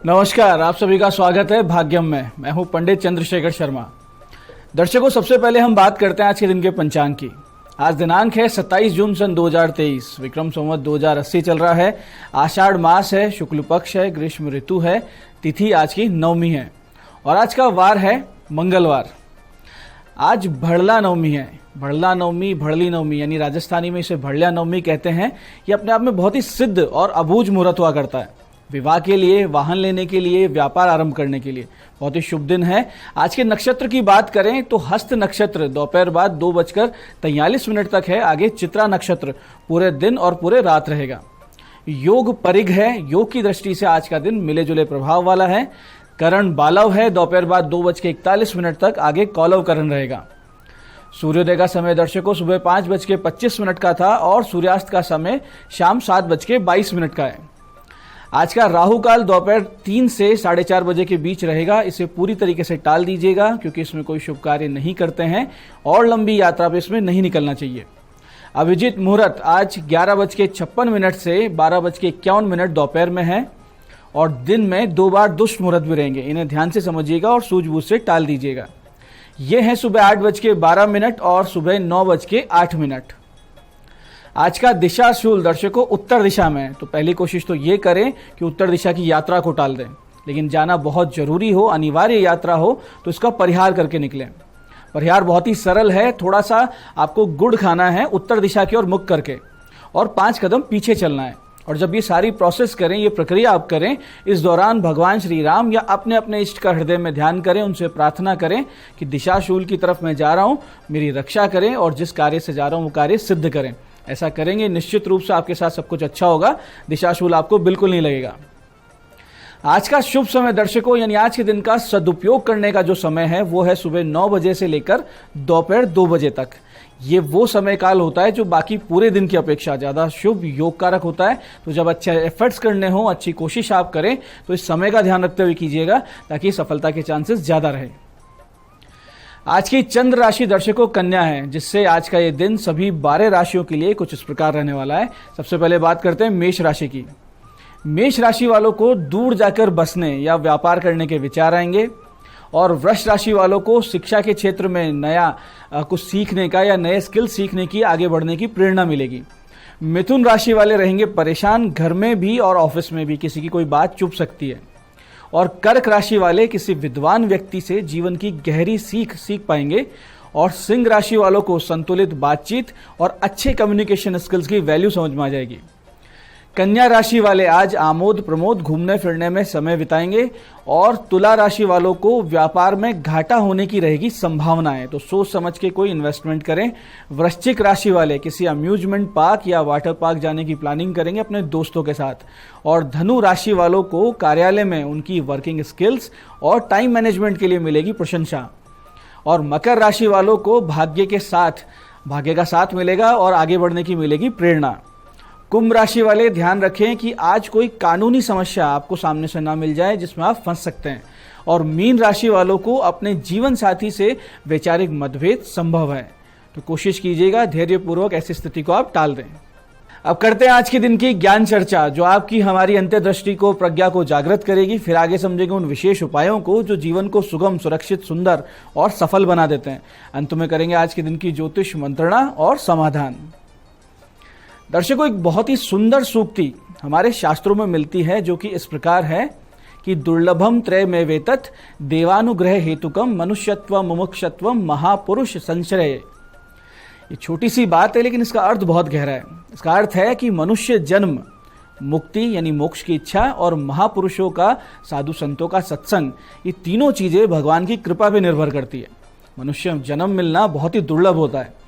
नमस्कार, आप सभी का स्वागत है भाग्यम में। मैं हूं पंडित चंद्रशेखर शर्मा। दर्शकों, सबसे पहले हम बात करते हैं आज के दिन के पंचांग की। आज दिनांक है 27 जून सन 2023, विक्रम संवत 2080 चल रहा है। आषाढ़ मास है, शुक्ल पक्ष है, ग्रीष्म ऋतु है, तिथि आज की नवमी है और आज का वार है मंगलवार। आज भड़ला नवमी है। भड़ला नवमी, भड़ली नवमी यानी राजस्थानी में इसे भड़ला नवमी कहते हैं। ये अपने आप में बहुत ही सिद्ध और अबूझ मुहूर्त हुआ करता है। विवाह के लिए, वाहन लेने के लिए, व्यापार आरंभ करने के लिए बहुत ही शुभ दिन है। आज के नक्षत्र की बात करें तो हस्त नक्षत्र दोपहर बाद 2:43 तक है। आगे चित्रा नक्षत्र पूरे दिन और पूरे रात रहेगा। योग परिग है। योग की दृष्टि से आज का दिन मिले जुले प्रभाव वाला है। करण बालव है। दोपहर बाद 2:41 तक आगे कौलव करण रहेगा। सूर्योदय का समय दर्शकों सुबह 5:25 का था और सूर्यास्त का समय शाम 7:22 का है। आज का राहु काल दोपहर 3 से 4:30 बजे के बीच रहेगा। इसे पूरी तरीके से टाल दीजिएगा क्योंकि इसमें कोई शुभ कार्य नहीं करते हैं और लंबी यात्रा पे इसमें नहीं निकलना चाहिए। अभिजीत मुहूर्त आज 11:56 से 12:51 दोपहर में है और दिन में 2 बार दुष्ट मुहूर्त भी रहेंगे। इन्हें ध्यान से समझिएगा और सूझबूझ से टाल दीजिएगा। ये है सुबह 8:12 और सुबह 9:08। आज का दिशा शूल दर्शकों उत्तर दिशा में है, तो पहली कोशिश तो ये करें कि उत्तर दिशा की यात्रा को टाल दें। लेकिन जाना बहुत जरूरी हो, अनिवार्य यात्रा हो तो इसका परिहार करके निकलें। परिहार बहुत ही सरल है। थोड़ा सा आपको गुड़ खाना है उत्तर दिशा की ओर मुख करके और 5 कदम पीछे चलना है। और जब ये सारी प्रोसेस करें, ये प्रक्रिया आप करें, इस दौरान भगवान श्री राम या अपने अपने इष्ट का हृदय में ध्यान करें, उनसे प्रार्थना करें कि दिशाशूल की तरफ मैं जा रहा हूं, मेरी रक्षा करें और जिस कार्य से जा रहा हूं वो कार्य सिद्ध करें। ऐसा करेंगे निश्चित रूप से आपके साथ सब कुछ अच्छा होगा। दिशाशूल आपको बिल्कुल नहीं लगेगा। आज का शुभ समय दर्शकों यानी आज के दिन का सदुपयोग करने का जो समय है वो है सुबह 9 बजे से लेकर दोपहर 2 बजे तक। ये वो समय काल होता है जो बाकी पूरे दिन की अपेक्षा ज्यादा शुभ योग कारक होता है। तो जब अच्छे एफर्ट्स करने हो, अच्छी कोशिश आप करें तो इस समय का ध्यान रखते हुए कीजिएगा ताकि सफलता के चांसेस ज्यादा रहे। आज की चंद्र राशि दर्शकों कन्या है, जिससे आज का ये दिन सभी 12 राशियों के लिए कुछ इस प्रकार रहने वाला है। सबसे पहले बात करते हैं मेष राशि की। मेष राशि वालों को दूर जाकर बसने या व्यापार करने के विचार आएंगे और वृष राशि वालों को शिक्षा के क्षेत्र में नया कुछ सीखने का या नए स्किल सीखने की, आगे बढ़ने की प्रेरणा मिलेगी। मिथुन राशि वाले रहेंगे परेशान। घर में भी और ऑफिस में भी किसी की कोई बात चुभ सकती है। और कर्क राशि वाले किसी विद्वान व्यक्ति से जीवन की गहरी सीख पाएंगे। और सिंह राशि वालों को संतुलित बातचीत और अच्छे कम्युनिकेशन स्किल्स की वैल्यू समझ में आ जाएगी। कन्या राशि वाले आज आमोद प्रमोद घूमने फिरने में समय बिताएंगे और तुला राशि वालों को व्यापार में घाटा होने की रहेगी संभावनाएं, तो सोच समझ के कोई इन्वेस्टमेंट करें। वृश्चिक राशि वाले किसी अम्यूजमेंट पार्क या वाटर पार्क जाने की प्लानिंग करेंगे अपने दोस्तों के साथ। और धनु राशि वालों को कार्यालय में उनकी वर्किंग स्किल्स और टाइम मैनेजमेंट के लिए मिलेगी प्रशंसा। और मकर राशि वालों को भाग्य का साथ मिलेगा और आगे बढ़ने की मिलेगी प्रेरणा। कुंभ राशि वाले ध्यान रखें कि आज कोई कानूनी समस्या आपको सामने से ना मिल जाए जिसमें आप फंस सकते हैं। और मीन राशि वालों को अपने जीवन साथी से वैचारिक मतभेद संभव है, तो कोशिश कीजिएगा धैर्यपूर्वक ऐसी स्थिति को आप टाल दें। अब करते हैं आज के दिन की ज्ञान चर्चा, जो आपकी हमारी अंतर्दृष्टि को, प्रज्ञा को जागृत करेगी। फिर आगे समझेंगे उन विशेष उपायों को जो जीवन को सुगम, सुरक्षित, सुंदर और सफल बना देते हैं। अंत में करेंगे आज के दिन की ज्योतिष मंत्रणा और समाधान। दर्शकों, एक बहुत ही सुंदर सूक्ति हमारे शास्त्रों में मिलती है जो कि इस प्रकार है कि दुर्लभम त्रय वेतत देवानुग्रह हेतुकम मनुष्यत्व मुमुक्षत्व महापुरुष संश्रय। ये छोटी सी बात है लेकिन इसका अर्थ बहुत गहरा है। इसका अर्थ है कि मनुष्य जन्म, मुक्ति यानी मोक्ष की इच्छा और महापुरुषों का, साधु संतों का सत्संग, ये तीनों चीजें भगवान की कृपा पे निर्भर करती है। मनुष्य जन्म मिलना बहुत ही दुर्लभ होता है।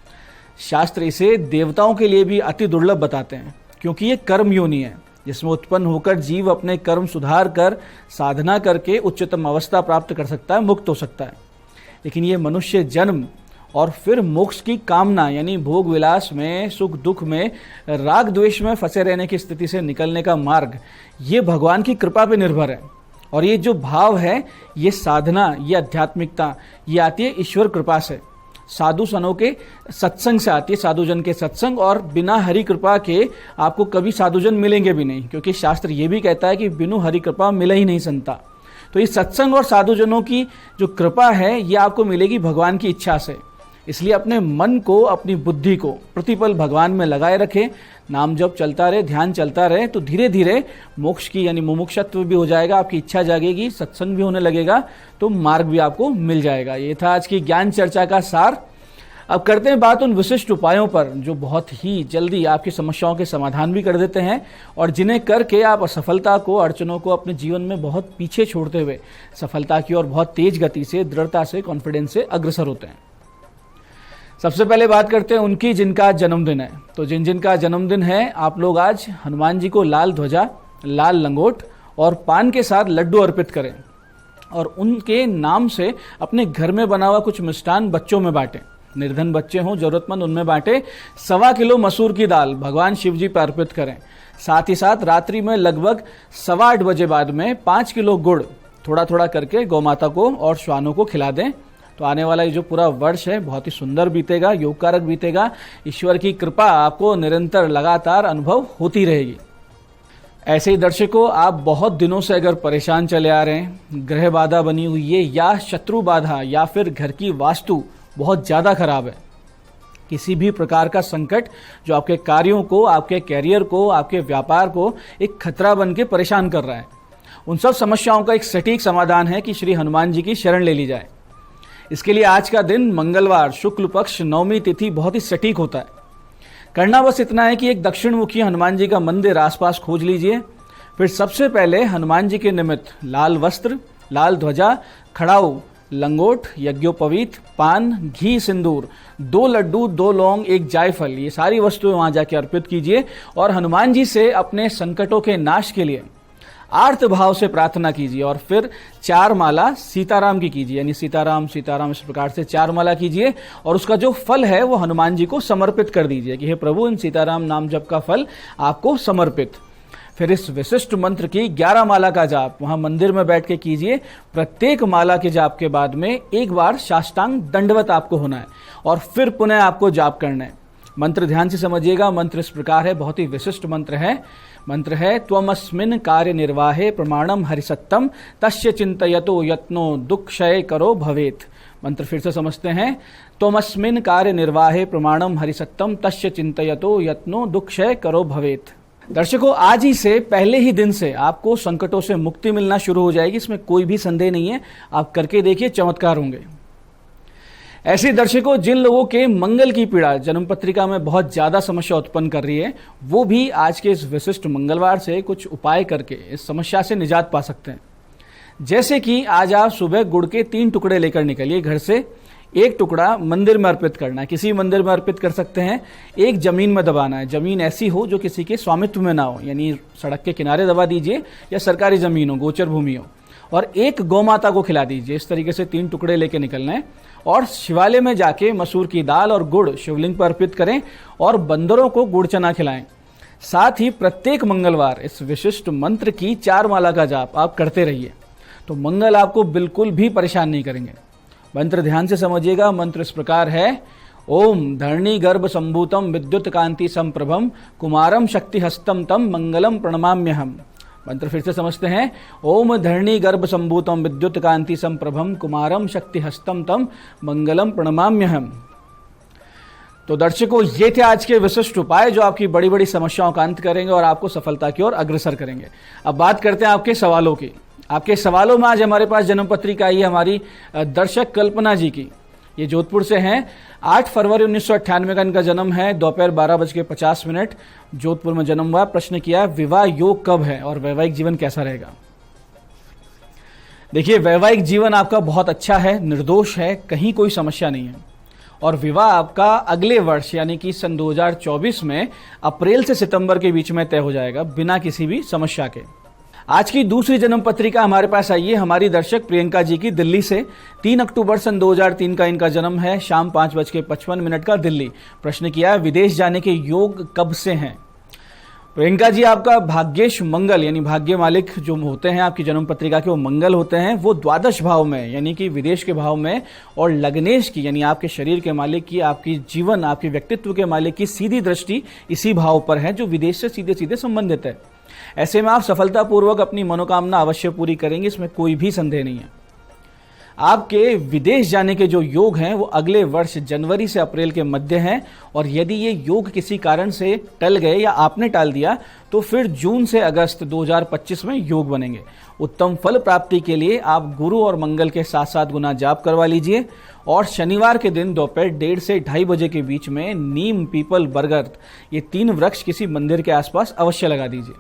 शास्त्र इसे देवताओं के लिए भी अति दुर्लभ बताते हैं क्योंकि ये कर्म योनि है जिसमें उत्पन्न होकर जीव अपने कर्म सुधार कर, साधना करके उच्चतम अवस्था प्राप्त कर सकता है, मुक्त हो सकता है। लेकिन ये मनुष्य जन्म और फिर मोक्ष की कामना यानी भोग विलास में, सुख दुख में, राग द्वेष में फंसे रहने की स्थिति से निकलने का मार्ग, ये भगवान की कृपा पे निर्भर है। और ये जो भाव है, ये साधना, ये आध्यात्मिकता, ये आती है ईश्वर कृपा से। साधु सनों के सत्संग से आती है, साधुजन के सत्संग, और बिना हरि कृपा के आपको कभी साधुजन मिलेंगे भी नहीं, क्योंकि शास्त्र ये भी कहता है कि बिनु हरि कृपा मिले ही नहीं संता। तो इस सत्संग और साधुजनों की जो कृपा है ये आपको मिलेगी भगवान की इच्छा से। इसलिए अपने मन को, अपनी बुद्धि को प्रतिपल भगवान में लगाए रखें, नाम जप चलता रहे, ध्यान चलता रहे, तो धीरे धीरे मोक्ष की यानी मुमुक्षत्व भी हो जाएगा, आपकी इच्छा जागेगी, सत्संग भी होने लगेगा, तो मार्ग भी आपको मिल जाएगा। ये था आज की ज्ञान चर्चा का सार। अब करते हैं बात उन विशिष्ट उपायों पर जो बहुत ही जल्दी आपकी समस्याओं के समाधान भी कर देते हैं और जिन्हें करके आप असफलता को, अड़चनों को अपने जीवन में बहुत पीछे छोड़ते हुए सफलता की ओर बहुत तेज गति से, दृढ़ता से, कॉन्फिडेंस से अग्रसर होते हैं। सबसे पहले बात करते हैं उनकी जिनका जन्मदिन है। तो जिनका जन्मदिन है, आप लोग आज हनुमान जी को लाल ध्वजा, लाल लंगोट और पान के साथ लड्डू अर्पित करें और उनके नाम से अपने घर में बना हुआ कुछ मिष्ठान बच्चों में बांटें। निर्धन बच्चे हों, जरूरतमंद, उनमें बांटे। 1.25 किलो मसूर की दाल भगवान शिव जी पर अर्पित करें। साथ ही साथ रात्रि में लगभग 8:15 बजे बाद में 5 किलो गुड़ थोड़ा थोड़ा करके गौ माता को और श्वानों को खिला दें। तो आने वाला ये जो पूरा वर्ष है बहुत ही सुंदर बीतेगा, योगकारक बीतेगा। ईश्वर की कृपा आपको निरंतर लगातार अनुभव होती रहेगी। ऐसे ही दर्शकों, आप बहुत दिनों से अगर परेशान चले आ रहे हैं, ग्रह बाधा बनी हुई है या शत्रु बाधा या फिर घर की वास्तु बहुत ज़्यादा खराब है, किसी भी प्रकार का संकट जो आपके कार्यों को, आपके कैरियर को, आपके व्यापार को एक खतरा बन के परेशान कर रहा है, उन सब समस्याओं का एक सटीक समाधान है कि श्री हनुमान जी की शरण ले ली जाए। इसके लिए आज का दिन मंगलवार, शुक्ल पक्ष, नवमी तिथि बहुत ही सटीक होता है। करना बस इतना है कि एक दक्षिण मुखी हनुमान जी का मंदिर आसपास खोज लीजिए। फिर सबसे पहले हनुमान जी के निमित्त लाल वस्त्र, लाल ध्वजा, खड़ाऊ, लंगोट, यज्ञोपवीत, पान, घी, सिंदूर, 2 लड्डू, 2 लौंग, 1 जायफल, ये सारी वस्तुएं वहां जाके अर्पित कीजिए और हनुमान जी से अपने संकटों के नाश के लिए आर्त भाव से प्रार्थना कीजिए और फिर 4 माला सीताराम की कीजिए, यानी सीताराम सीताराम इस प्रकार से 4 माला कीजिए और उसका जो फल है वो हनुमान जी को समर्पित कर दीजिए कि हे प्रभु, इन सीताराम नाम जप का फल आपको समर्पित। फिर इस विशिष्ट मंत्र की 11 माला का जाप वहां मंदिर में बैठ के कीजिए। प्रत्येक माला के जाप के बाद में एक बार साष्टांग दंडवत आपको होना है और फिर पुनः आपको जाप करना है। मंत्र ध्यान से समझिएगा। मंत्र इस प्रकार है, बहुत ही विशिष्ट मंत्र है। मंत्र है त्वमस्मिन् कार्य निर्वाहे प्रमाणम हरिसत्तम तस्य चिंतयतो यत्नो दुःक्षय करो भवेत। मंत्र फिर से समझते हैं। त्वमस्मिन् कार्य निर्वाहे प्रमाणम हरिसत्तम तस्य चिंतयतो यत्नो दुःक्षय करो भवेत। दर्शकों, आज ही से, पहले ही दिन से आपको संकटों से मुक्ति मिलना शुरू हो जाएगी, इसमें कोई भी संदेह नहीं है। आप करके देखिए, चमत्कार होंगे। ऐसे दर्शकों, जिन लोगों के मंगल की पीड़ा जन्म पत्रिका में बहुत ज्यादा समस्या उत्पन्न कर रही है, वो भी आज के इस विशिष्ट मंगलवार से कुछ उपाय करके इस समस्या से निजात पा सकते हैं। जैसे कि आज आप सुबह गुड़ के 3 टुकड़े लेकर निकलिए घर से। 1 टुकड़ा मंदिर में अर्पित करना है, किसी मंदिर में अर्पित कर सकते हैं। 1 जमीन में दबाना है, जमीन ऐसी हो जो किसी के स्वामित्व में ना हो, यानी सड़क के किनारे दबा दीजिए या सरकारी जमीन हो, गोचर भूमि हो, और 1 गौ माता को खिला दीजिए। इस तरीके से 3 टुकड़े लेके निकलना है और शिवालय में जाके मसूर की दाल और गुड़ शिवलिंग पर अर्पित करें और बंदरों को गुड़ चना खिलाएं। साथ ही प्रत्येक मंगलवार इस विशिष्ट मंत्र की 4 माला का जाप आप करते रहिए, तो मंगल आपको बिल्कुल भी परेशान नहीं करेंगे। मंत्र ध्यान से समझिएगा। मंत्र इस प्रकार है। ओम धरणी गर्भ संभूतम विद्युत कांति संप्रभम कुमारम शक्ति हस्तम तम मंगलम प्रणमाम्यहम। मंत्र फिर से समझते हैं। ओम धरणी गर्भ संभूतम विद्युत कांति संप्रभम कुमारम शक्ति हस्तम तम मंगलम प्रणमाम्यहम। तो दर्शकों, ये थे आज के विशिष्ट उपाय जो आपकी बड़ी बड़ी समस्याओं का अंत करेंगे और आपको सफलता की ओर अग्रसर करेंगे। अब बात करते हैं आपके सवालों की। आपके सवालों में आज हमारे पास जन्म पत्रिका आई है हमारी दर्शक कल्पना जी की। ये जोधपुर से हैं। 8 फरवरी 1998 का इनका जन्म है। दोपहर 12:50 जोधपुर में जन्म हुआ। प्रश्न किया, विवाह योग कब है और वैवाहिक जीवन कैसा रहेगा? देखिए, वैवाहिक जीवन आपका बहुत अच्छा है, निर्दोष है, कहीं कोई समस्या नहीं है और विवाह आपका अगले वर्ष यानी कि सन 2024 में अप्रैल से सितंबर के बीच में तय हो जाएगा बिना किसी भी समस्या के। आज की दूसरी जन्म पत्रिका हमारे पास आई है हमारी दर्शक प्रियंका जी की, दिल्ली से। 3 अक्टूबर सन 2003 का इनका जन्म है। शाम 5:55 का दिल्ली। प्रश्न किया, विदेश जाने के योग कब से हैं? प्रियंका जी, आपका भाग्येश मंगल यानी भाग्य मालिक जो होते हैं आपकी जन्म पत्रिका के, वो मंगल होते हैं, वो द्वादश भाव में यानी कि विदेश के भाव में, और लग्नेश की यानी आपके शरीर के मालिक की, आपकी जीवन, आपके व्यक्तित्व के मालिक की सीधी दृष्टि इसी भाव पर है जो विदेश से सीधे सीधे संबंधित है। ऐसे में आप सफलतापूर्वक अपनी मनोकामना अवश्य पूरी करेंगे, इसमें कोई भी संदेह नहीं है। आपके विदेश जाने के जो योग हैं वो अगले वर्ष जनवरी से अप्रैल के मध्य हैं, और यदि ये योग किसी कारण से टल गए या आपने टाल दिया तो फिर जून से अगस्त 2025 में योग बनेंगे। उत्तम फल प्राप्ति के लिए आप गुरु और मंगल के 7-7 गुना जाप करवा लीजिए, और शनिवार के दिन दोपहर 1:30 से 2:30 बजे के बीच में नीम, पीपल, बरगद ये 3 वृक्ष किसी मंदिर के आसपास अवश्य लगा दीजिए।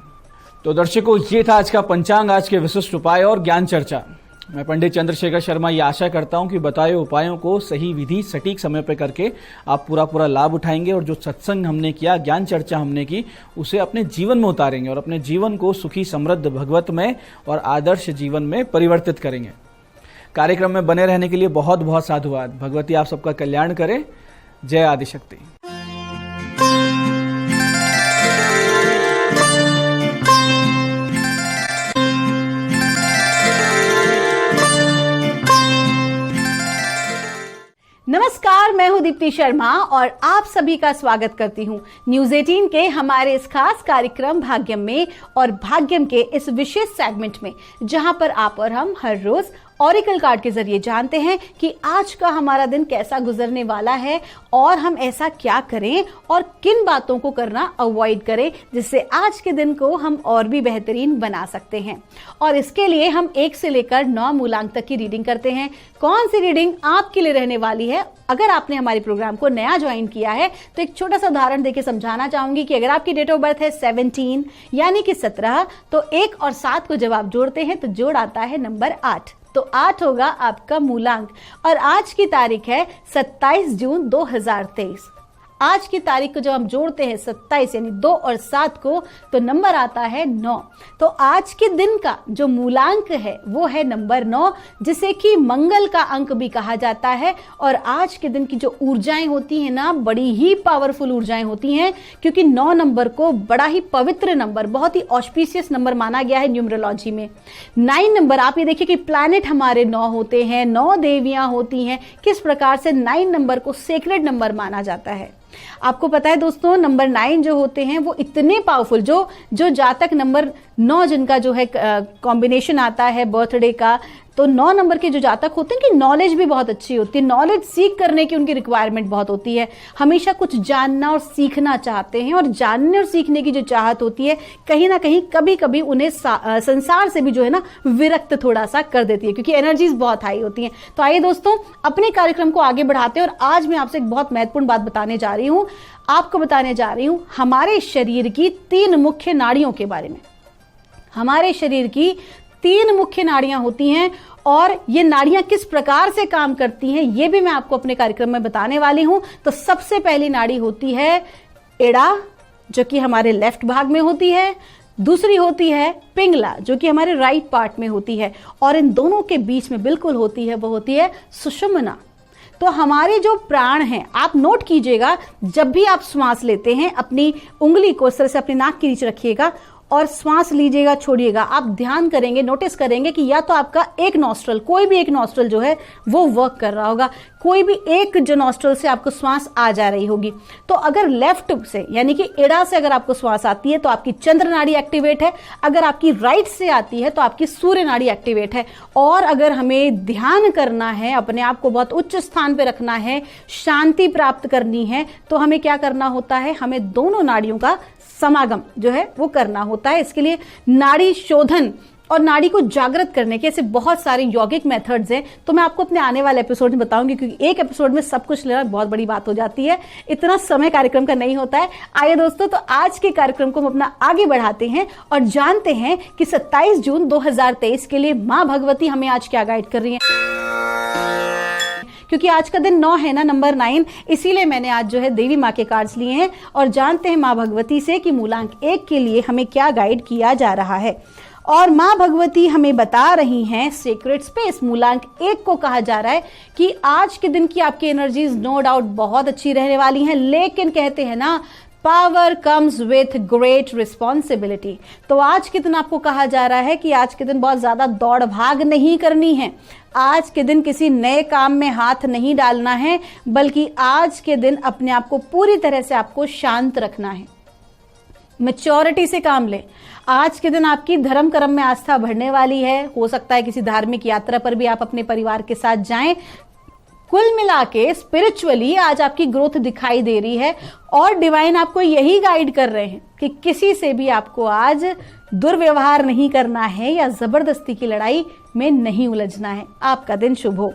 तो दर्शकों, ये था आज का पंचांग, आज के विशिष्ट उपाय और ज्ञान चर्चा। मैं पंडित चंद्रशेखर शर्मा ये आशा करता हूं कि बताए उपायों को सही विधि सटीक समय पर करके आप पूरा लाभ उठाएंगे, और जो सत्संग हमने किया, ज्ञान चर्चा हमने की, उसे अपने जीवन में उतारेंगे और अपने जीवन को सुखी, समृद्ध, भगवतमय और आदर्श जीवन में परिवर्तित करेंगे। कार्यक्रम में बने रहने के लिए बहुत बहुत साधुवाद। भगवती आप सबका कल्याण करे। जय आदिशक्ति। नमस्कार, मैं हूं दीप्ति शर्मा और आप सभी का स्वागत करती हूं न्यूज 18 के हमारे इस खास कार्यक्रम भाग्यम में, और भाग्यम के इस विशेष सेगमेंट में जहां पर आप और हम हर रोज ऑरिकल कार्ड के जरिए जानते हैं कि आज का हमारा दिन कैसा गुजरने वाला है, और हम ऐसा क्या करें और किन बातों को करना अवॉइड करें जिससे आज के दिन को हम और भी बेहतरीन बना सकते हैं। और इसके लिए हम 1 से लेकर 9 मूलांक तक की रीडिंग करते हैं। कौन सी रीडिंग आपके लिए रहने वाली है? अगर आपने हमारे प्रोग्राम को नया ज्वाइन किया है तो एक छोटा सा उदाहरण देके समझाना चाहूंगी कि अगर आपकी डेट ऑफ बर्थ है 17 यानी कि 17, तो 1 और 7 को जब आप जोड़ते हैं तो जोड़ आता है नंबर 8, तो 8 होगा आपका मूलांक। और आज की तारीख है 27 जून 2023। आज की तारीख को जब हम जोड़ते हैं 27 यानी 2 और 7 को, तो नंबर आता है 9। तो आज के दिन का जो मूलांक है वो है नंबर 9, जिसे कि मंगल का अंक भी कहा जाता है। और आज के दिन की जो ऊर्जाएं होती हैं ना, बड़ी ही पावरफुल ऊर्जाएं होती हैं, क्योंकि 9 नंबर को बड़ा ही पवित्र नंबर, बहुत ही ऑस्पिशियस नंबर माना गया है न्यूमरोलॉजी में। 9 नंबर, आप ये देखिए कि प्लैनेट हमारे 9 होते हैं, 9 देवियां होती हैं, किस प्रकार से 9 नंबर को सेक्रेड नंबर माना जाता है। आपको पता है दोस्तों, नंबर 9 जो होते हैं वो इतने पावरफुल, जो जातक नंबर 9 जिनका जो है कॉम्बिनेशन आता है बर्थडे का, तो 9 नंबर के जो जातक होते हैं कि नॉलेज भी बहुत अच्छी होती है, नॉलेज सीख करने की उनकी रिक्वायरमेंट बहुत होती है, हमेशा कुछ जानना और सीखना चाहते हैं, और जानने और सीखने की जो चाहत होती है कहीं ना कहीं कभी कभी उन्हें संसार से भी जो है ना विरक्त थोड़ा सा कर देती है, क्योंकि एनर्जीज बहुत हाई होती हैं। तो आइए दोस्तों, अपने कार्यक्रम को आगे बढ़ाते हैं, और आज मैं आपसे एक बहुत महत्वपूर्ण बात बताने जा रही हूँ। आपको बताने जा रही हूँ हमारे शरीर की 3 मुख्य नाड़ियों के बारे में। हमारे शरीर की 3 मुख्य नाड़ियां होती हैं, और ये नाड़ियां किस प्रकार से काम करती हैं ये भी मैं आपको अपने कार्यक्रम में बताने वाली हूं। तो सबसे पहली नाड़ी होती है एड़ा, जो कि हमारे लेफ्ट भाग में होती है। दूसरी होती है पिंगला, जो कि हमारे राइट पार्ट में होती है, और इन दोनों के बीच में बिल्कुल होती है वो होती है सुषुम्ना। तो हमारे जो प्राण हैं, आप नोट कीजिएगा, जब भी आप श्वास लेते हैं अपनी उंगली को इस तरह से अपने नाक के नीचे रखिएगा और श्वास लीजिएगा, छोड़िएगा, आप ध्यान करेंगे, नोटिस करेंगे कि या तो आपका एक नॉस्ट्रल, कोई भी एक नॉस्ट्रल जो है वो वर्क कर रहा होगा, कोई भी एक जो नॉस्ट्रल से आपको श्वास आ जा रही होगी। तो अगर लेफ्ट से यानी कि एड़ा से अगर आपको श्वास आती है तो आपकी चंद्र नाड़ी एक्टिवेट है, अगर आपकी राइट से आती है तो आपकी सूर्य नाड़ी एक्टिवेट है। और अगर हमें ध्यान करना है, अपने आप को बहुत उच्च स्थान पे रखना है, शांति प्राप्त करनी है, तो हमें क्या करना होता है, हमें दोनों नाड़ियों का समागम जो है वो करना होता है। इसके लिए नाड़ी शोधन और नाड़ी को जागृत करने के ऐसे बहुत सारे यौगिक मेथड्स हैं, तो मैं आपको अपने आने वाले एपिसोड में बताऊंगी, क्योंकि एक एपिसोड में सब कुछ लेना बहुत बड़ी बात हो जाती है, इतना समय कार्यक्रम का नहीं होता है। आइए दोस्तों, तो आज के कार्यक्रम को हम अपना आगे बढ़ाते हैं और जानते हैं कि 27 जून 2023 के लिए मां भगवती हमें आज क्या गाइड कर रही है। क्योंकि आज का दिन 9 है ना, नंबर 9, इसीलिए मैंने आज जो है देवी माँ के कार्ड्स लिए हैं, और जानते हैं माँ भगवती से कि मूलांक 1 के लिए हमें क्या गाइड किया जा रहा है। और माँ भगवती हमें बता रही हैं सीक्रेट स्पेस मूलांक 1 को कहा जा रहा है कि आज के दिन की आपकी एनर्जीज नो डाउट बहुत अच्छी रहने वाली हैं, लेकिन कहते हैं ना, power comes with great responsibility. तो आज के दिन आपको कहा जा रहा है कि आज के दिन बहुत ज्यादा दौड़ भाग नहीं करनी है, आज के दिन किसी नए काम में हाथ नहीं डालना है, बल्कि आज के दिन अपने आप को पूरी तरह से आपको शांत रखना है, मैच्योरिटी से काम लें। आज के दिन आपकी धर्म कर्म में आस्था बढ़ने वाली है, हो सकता है किसी धार्मिक यात्रा पर भी आप अपने परिवार के साथ जाएं। कुल मिला के स्पिरिचुअली आज आपकी ग्रोथ दिखाई दे रही है और डिवाइन आपको यही गाइड कर रहे हैं कि किसी से भी आपको आज दुर्व्यवहार नहीं करना है या जबरदस्ती की लड़ाई में नहीं उलझना है। आपका दिन शुभ हो।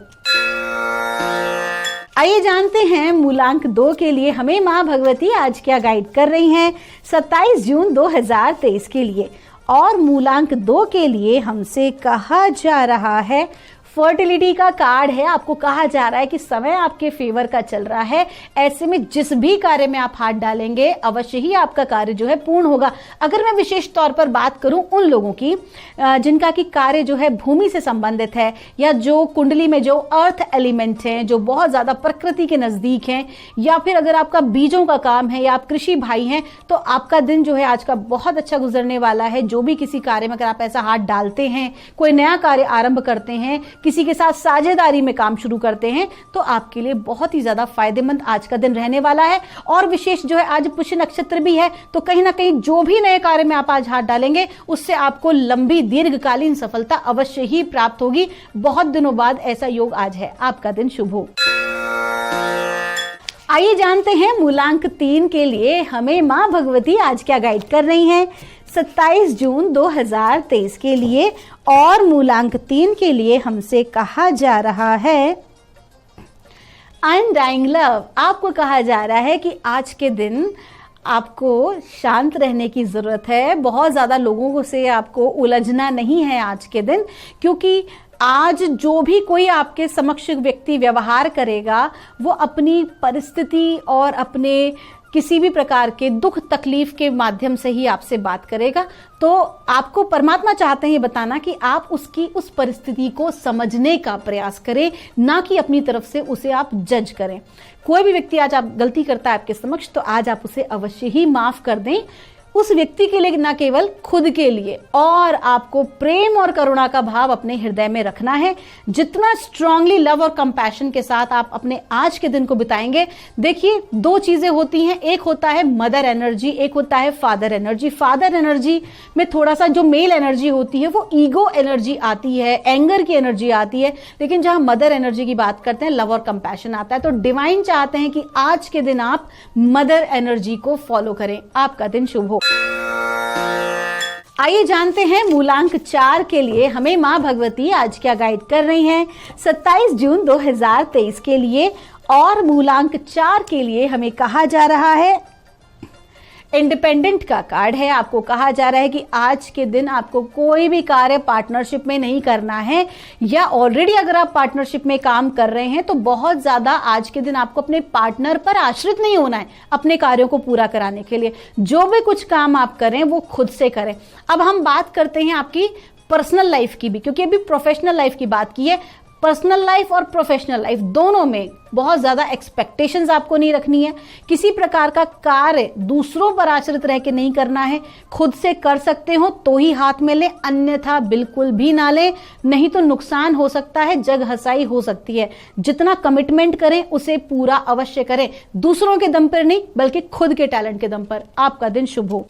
आइए जानते हैं मूलांक 2 के लिए हमें मां भगवती आज क्या गाइड कर रही हैं 27 जून 2023 के लिए। और मूलांक 2 के लिए हमसे कहा जा रहा है, फर्टिलिटी का कार्ड है, आपको कहा जा रहा है कि समय आपके फेवर का चल रहा है। ऐसे में जिस भी कार्य में आप हाथ डालेंगे अवश्य ही आपका कार्य जो है पूर्ण होगा। अगर मैं विशेष तौर पर बात करूं उन लोगों की जिनका की कार्य जो है भूमि से संबंधित है, या जो कुंडली में जो अर्थ एलिमेंट हैं, जो बहुत ज्यादा प्रकृति के नजदीक हैं, या फिर अगर आपका बीजों का काम है या आप कृषि भाई हैं, तो आपका दिन जो है आज का बहुत अच्छा गुजरने वाला है। जो भी किसी कार्य में अगर आप ऐसा हाथ डालते हैं, कोई नया कार्य आरंभ करते हैं, किसी के साथ साझेदारी में काम शुरू करते हैं, तो आपके लिए बहुत ही ज्यादा फायदेमंद आज का दिन रहने वाला है। और विशेष जो है आज पुष्य नक्षत्र भी है, तो कहीं ना कहीं जो भी नए कार्य में आप आज हाथ डालेंगे उससे आपको लंबी दीर्घकालीन सफलता अवश्य ही प्राप्त होगी। बहुत दिनों बाद ऐसा योग आज है। आपका दिन शुभ हो। आइए जानते हैं मूलांक 3 के लिए हमें मां भगवती आज क्या गाइड कर रही हैं 27 जून 2023 के लिए। और मूलांक 3 के लिए हमसे कहा जा रहा है अनडाइंग लव। आपको कहा जा रहा है कि आज के दिन आपको शांत रहने की जरूरत है। बहुत ज्यादा लोगों से आपको उलझना नहीं है आज के दिन, क्योंकि आज जो भी कोई आपके समक्ष व्यक्ति व्यवहार करेगा वो अपनी परिस्थिति और अपने किसी भी प्रकार के दुख तकलीफ के माध्यम से ही आपसे बात करेगा। तो आपको परमात्मा चाहते हैं ये बताना कि आप उसकी उस परिस्थिति को समझने का प्रयास करें, ना कि अपनी तरफ से उसे आप जज करें। कोई भी व्यक्ति आज आप गलती करता है आपके समक्ष, तो आज आप उसे अवश्य ही माफ कर दें, उस व्यक्ति के लिए ना केवल खुद के लिए। और आपको प्रेम और करुणा का भाव अपने हृदय में रखना है। जितना स्ट्रांगली लव और कंपैशन के साथ आप अपने आज के दिन को बिताएंगे, देखिए 2 चीजें होती हैं, एक होता है मदर एनर्जी, एक होता है फादर एनर्जी। फादर एनर्जी में थोड़ा सा जो मेल एनर्जी होती है वो ईगो एनर्जी आती है, एंगर की एनर्जी आती है, लेकिन जहां मदर एनर्जी की बात करते हैं लव और कंपैशन आता है। तो डिवाइन चाहते हैं कि आज के दिन आप मदर एनर्जी को फॉलो करें। आपका दिन शुभ हो। आइए जानते हैं मूलांक 4 के लिए हमें मां भगवती आज क्या गाइड कर रही हैं 27 जून 2023 के लिए। और मूलांक 4 के लिए हमें कहा जा रहा है इंडिपेंडेंट का कार्ड है। आपको कहा जा रहा है कि आज के दिन आपको कोई भी कार्य पार्टनरशिप में नहीं करना है, या ऑलरेडी अगर आप पार्टनरशिप में काम कर रहे हैं तो बहुत ज्यादा आज के दिन आपको अपने पार्टनर पर आश्रित नहीं होना है अपने कार्यों को पूरा कराने के लिए। जो भी कुछ काम आप करें वो खुद से करें। अब हम बात करते हैं आपकी पर्सनल लाइफ की भी, क्योंकि अभी प्रोफेशनल लाइफ की बात की है। पर्सनल लाइफ और प्रोफेशनल लाइफ दोनों में बहुत ज्यादा एक्सपेक्टेशंस आपको नहीं रखनी है। किसी प्रकार का कार्य दूसरों पर आश्रित रह के नहीं करना है। खुद से कर सकते हो तो ही हाथ में ले, अन्यथा बिल्कुल भी ना ले, नहीं तो नुकसान हो सकता है, जग हसाई हो सकती है। जितना कमिटमेंट करें उसे पूरा अवश्य करें, दूसरों के दम पर नहीं बल्कि खुद के टैलेंट के दम पर। आपका दिन शुभ हो।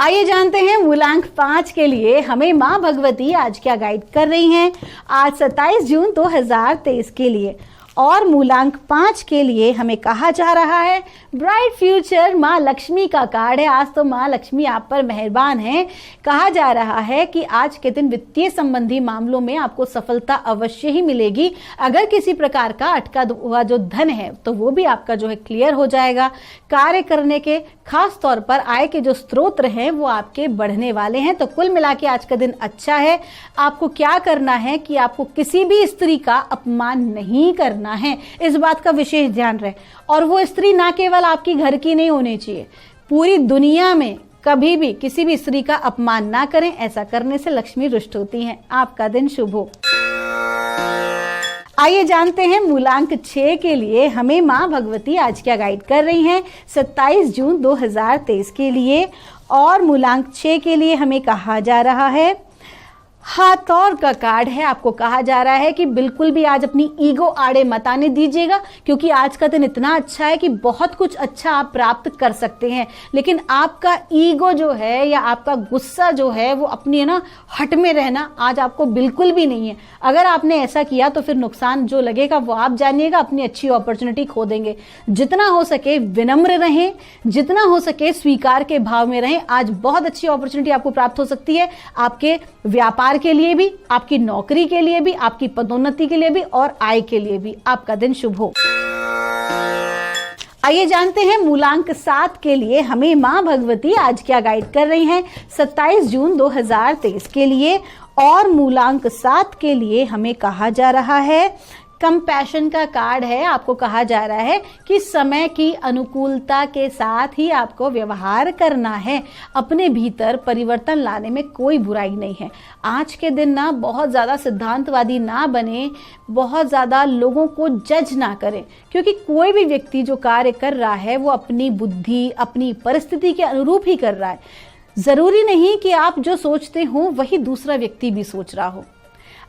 आइए जानते हैं मूलांक 5 के लिए हमें मां भगवती आज क्या गाइड कर रही हैं आज 27 जून 2023 के लिए। और मूलांक 5 के लिए हमें कहा जा रहा है ब्राइट फ्यूचर। माँ लक्ष्मी का कार्ड है। आज तो माँ लक्ष्मी आप पर मेहरबान है। कहा जा रहा है कि आज के दिन वित्तीय संबंधी मामलों में आपको सफलता अवश्य ही मिलेगी। अगर किसी प्रकार का अटका हुआ जो धन है तो वो भी आपका जो है क्लियर हो जाएगा। कार्य करने के खास तौर पर आय के जो स्रोत हैं वो आपके बढ़ने वाले हैं। तो कुल मिला के आज का दिन अच्छा है। आपको क्या करना है कि आपको किसी भी स्त्री का अपमान नहीं करना है, इस बात का विशेष ध्यान रहे। और वो स्त्री ना केवल आपकी घर की नहीं होनी चाहिए, पूरी दुनिया में कभी भी किसी भी स्त्री का अपमान ना करें। ऐसा करने से लक्ष्मी रुष्ट होती हैं। आपका दिन शुभ हो। आइए जानते हैं मूलांक 6 के लिए हमें माँ भगवती आज क्या गाइड कर रही हैं 27 जून 2023 के लिए। और मूलांक 6 के लिए हमें कहा जा रहा है हाथौर का कार्ड है। आपको कहा जा रहा है कि बिल्कुल भी आज अपनी ईगो आड़े मत आने दीजिएगा, क्योंकि आज का दिन इतना अच्छा है कि बहुत कुछ अच्छा आप प्राप्त कर सकते हैं। लेकिन आपका ईगो जो है या आपका गुस्सा जो है वो अपनी हट में रहना आज आपको बिल्कुल भी नहीं है। अगर आपने ऐसा किया तो फिर नुकसान जो लगेगा वो आप जानिएगा, अपनी अच्छी अपॉर्चुनिटी खो देंगे। जितना हो सके विनम्र रहें, जितना हो सके स्वीकार के भाव में रहें। आज बहुत अच्छी अपॉर्चुनिटी आपको प्राप्त हो सकती है, आपके व्यापार के लिए भी, आपकी नौकरी के लिए भी, आपकी पदोन्नति के लिए भी और आय के लिए भी। आपका दिन शुभ हो। आइए जानते हैं मूलांक 7 के लिए हमें माँ भगवती आज क्या गाइड कर रही हैं 27 जून 2023 के लिए। और मूलांक 7 के लिए हमें कहा जा रहा है कंपैशन का कार्ड है। आपको कहा जा रहा है कि समय की अनुकूलता के साथ ही आपको व्यवहार करना है। अपने भीतर परिवर्तन लाने में कोई बुराई नहीं है। आज के दिन बहुत ज़्यादा सिद्धांतवादी ना बने, बहुत ज़्यादा लोगों को जज ना करें, क्योंकि कोई भी व्यक्ति जो कार्य कर रहा है वो अपनी बुद्धि, अपनी परिस्थिति के अनुरूप ही कर रहा है। ज़रूरी नहीं कि आप जो सोचते हो वही दूसरा व्यक्ति भी सोच रहा हो।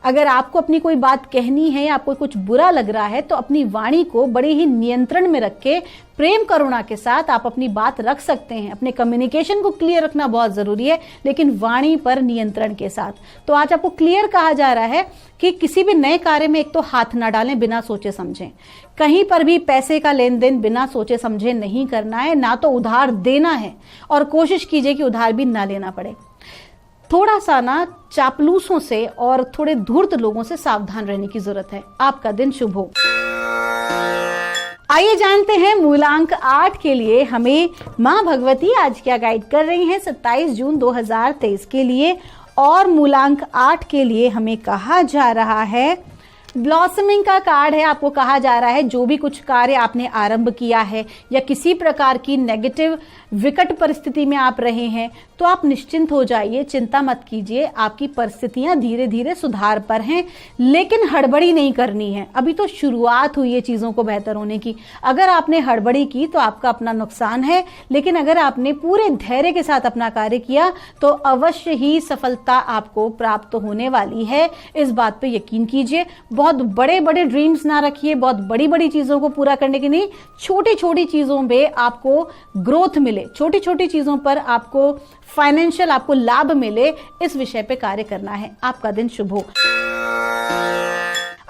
अगर आपको अपनी कोई बात कहनी है या आपको कुछ बुरा लग रहा है तो अपनी वाणी को बड़े ही नियंत्रण में रख के प्रेम करुणा के साथ आप अपनी बात रख सकते हैं। अपने कम्युनिकेशन को क्लियर रखना बहुत जरूरी है, लेकिन वाणी पर नियंत्रण के साथ। तो आज आपको क्लियर कहा जा रहा है कि किसी भी नए कार्य में एक तो हाथ ना डालें बिना सोचे समझे। कहीं पर भी पैसे का लेन देन बिना सोचे समझे नहीं करना है, ना तो उधार देना है, और कोशिश कीजिए कि उधार भी ना लेना पड़े। थोड़ा सा चापलूसों से और थोड़े धूर्त लोगों से सावधान रहने की जरूरत है। आपका दिन शुभ हो। आइए जानते हैं मूलांक 8 के लिए हमें माँ भगवती आज क्या गाइड कर रही हैं 27 जून 2023 के लिए। और मूलांक 8 के लिए हमें कहा जा रहा है ब्लॉसमिंग का कार्ड है। आपको कहा जा रहा है जो भी कुछ कार्य आपने आरंभ किया है या किसी प्रकार की नेगेटिव विकट परिस्थिति में आप रहे हैं तो आप निश्चिंत हो जाइए, चिंता मत कीजिए। आपकी परिस्थितियां धीरे धीरे सुधार पर हैं, लेकिन हड़बड़ी नहीं करनी है। अभी तो शुरुआत हुई है चीजों को बेहतर होने की। अगर आपने हड़बड़ी की तो आपका अपना नुकसान है, लेकिन अगर आपने पूरे धैर्य के साथ अपना कार्य किया तो अवश्य ही सफलता आपको प्राप्त होने वाली है। इस बात पे यकीन कीजिए। बहुत बड़े बड़े ड्रीम्स ना रखिए, बहुत बड़ी बड़ी चीजों को पूरा करने की नहीं, छोटी छोटी चीजों पे आपको ग्रोथ मिले, छोटी छोटी चीजों पर आपको फाइनेंशियल आपको लाभ मिले, इस विषय पे कार्य करना है। आपका दिन शुभ हो।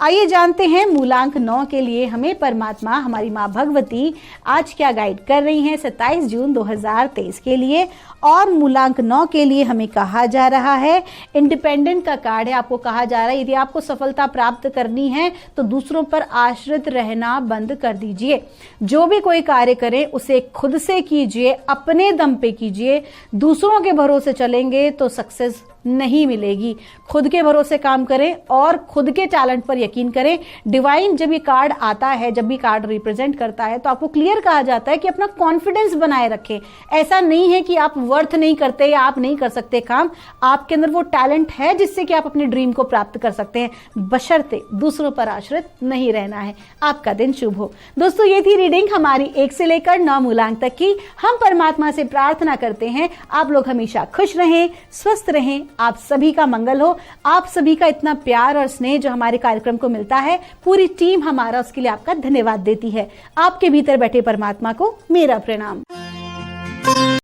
आइए जानते हैं मूलांक 9 के लिए हमें परमात्मा हमारी माँ भगवती आज क्या गाइड कर रही हैं 27 जून 2023 के लिए। और मूलांक 9 के लिए हमें कहा जा रहा है इंडिपेंडेंट का कार्ड है। आपको कहा जा रहा है यदि आपको सफलता प्राप्त करनी है तो दूसरों पर आश्रित रहना बंद कर दीजिए। जो भी कोई कार्य करें उसे खुद से कीजिए, अपने दम पे कीजिए। दूसरों के भरोसे चलेंगे तो सक्सेस नहीं मिलेगी। खुद के भरोसे काम करें और खुद के टैलेंट पर यकीन करें। डिवाइन जब ये कार्ड आता है, जब भी कार्ड रिप्रेजेंट करता है तो आपको क्लियर कहा जाता है कि अपना कॉन्फिडेंस बनाए रखें। ऐसा नहीं है कि आप वर्थ नहीं करते या आप नहीं कर सकते काम। आपके अंदर वो टैलेंट है जिससे कि आप अपने ड्रीम को प्राप्त कर सकते हैं, बशर्ते दूसरों पर आश्रित नहीं रहना है। आपका दिन शुभ हो। दोस्तों, ये थी रीडिंग हमारी 1 से लेकर 9 मूलांक तक की। हम परमात्मा से प्रार्थना करते हैं आप लोग हमेशा खुश रहें, स्वस्थ रहें, आप सभी का मंगल हो। आप सभी का इतना प्यार और स्नेह जो हमारे कार्यक्रम को मिलता है, पूरी टीम हमारा उसके लिए आपका धन्यवाद देती है। आपके भीतर बैठे परमात्मा को मेरा प्रणाम।